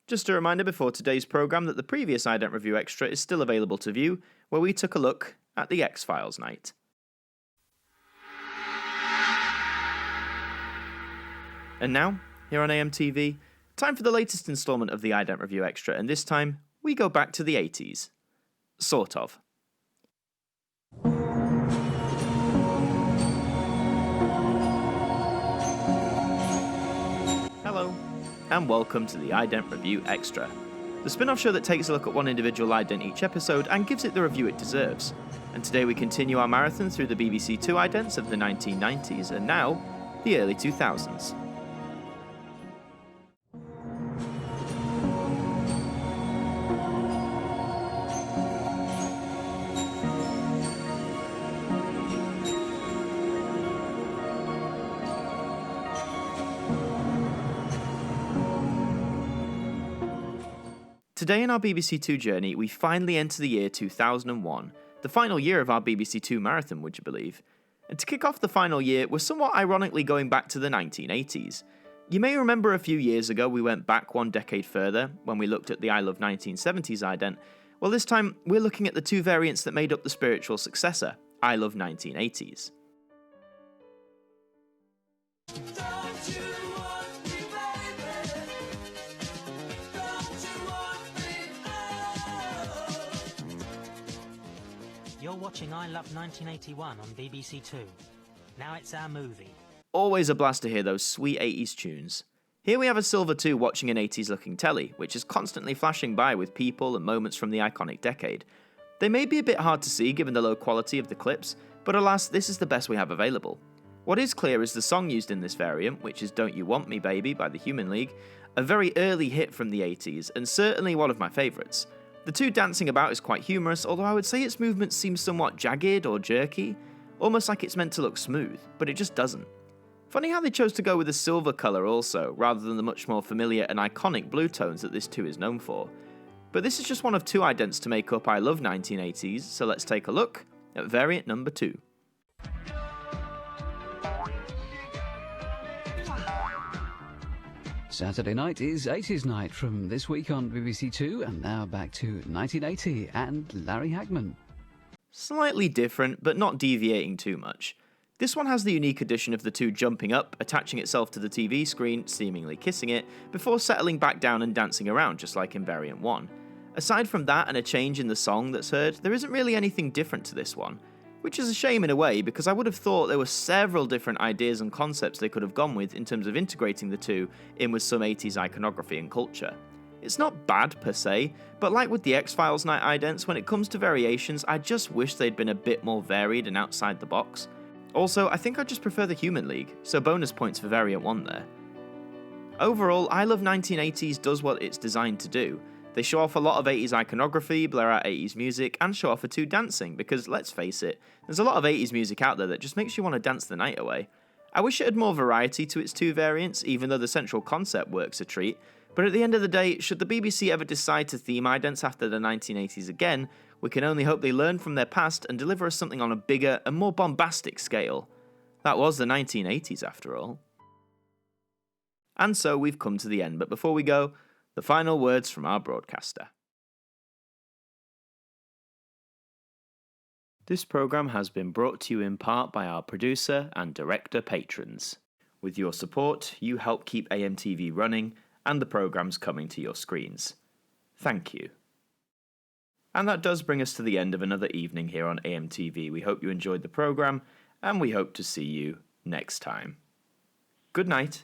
Just a reminder before today's programme that the previous Ident Review Extra is still available to view, where we took a look at the X-Files night. And now, here on AMTV, time for the latest instalment of the Ident Review Extra, and this time, we go back to the 80s. Sort of. Hello, and welcome to the Ident Review Extra, the spin-off show that takes a look at one individual ident each episode and gives it the review it deserves. And today we continue our marathon through the BBC2 idents of the 1990s and now, the early 2000s. Today in our BBC2 journey, we finally enter the year 2001, the final year of our BBC2 marathon, would you believe? And to kick off the final year, we're somewhat ironically going back to the 1980s. You may remember a few years ago we went back one decade further, when we looked at the I Love 1970s ident. Well, this time, we're looking at the two variants that made up the spiritual successor, I Love 1980s. You're watching I Love 1981 on BBC2. Now it's our movie. Always a blast to hear those sweet 80s tunes. Here we have a Silver 2 watching an 80s looking telly, which is constantly flashing by with people and moments from the iconic decade. They may be a bit hard to see given the low quality of the clips, but alas, this is the best we have available. What is clear is the song used in this variant, which is Don't You Want Me Baby by the Human League, a very early hit from the 80s and certainly one of my favourites. The two dancing about is quite humorous, although I would say its movements seem somewhat jagged or jerky, almost like it's meant to look smooth, but it just doesn't. Funny how they chose to go with a silver colour also, rather than the much more familiar and iconic blue tones that this 2 is known for. But this is just one of 2 idents to make up I Love 1980s, so let's take a look at variant number 2. Saturday night is 80s night from this week on BBC2, and now back to 1980 and Larry Hagman. Slightly different, but not deviating too much. This one has the unique addition of the 2 jumping up, attaching itself to the TV screen, seemingly kissing it, before settling back down and dancing around just like in variant 1. Aside from that and a change in the song that's heard, there isn't really anything different to this one. Which is a shame in a way, because I would have thought there were several different ideas and concepts they could have gone with in terms of integrating the 2 in with some 80s iconography and culture. It's not bad per se, but like with the X-Files night idents, when it comes to variations, I just wish they'd been a bit more varied and outside the box. Also, I think I just prefer the Human League, so bonus points for variant 1 there. Overall, I Love 1980s does what it's designed to do. They show off a lot of 80s iconography, blur out 80s music, and show off a 2 dancing, because let's face it, there's a lot of 80s music out there that just makes you want to dance the night away. I wish it had more variety to its 2 variants, even though the central concept works a treat, but at the end of the day, should the BBC ever decide to theme idents after the 1980s again, we can only hope they learn from their past and deliver us something on a bigger and more bombastic scale. That was the 1980s after all. And so we've come to the end, but before we go, the final words from our broadcaster. This programme has been brought to you in part by our producer and director patrons. With your support, you help keep AMTV running and the programmes coming to your screens. Thank you. And that does bring us to the end of another evening here on AMTV. We hope you enjoyed the programme, and we hope to see you next time. Good night.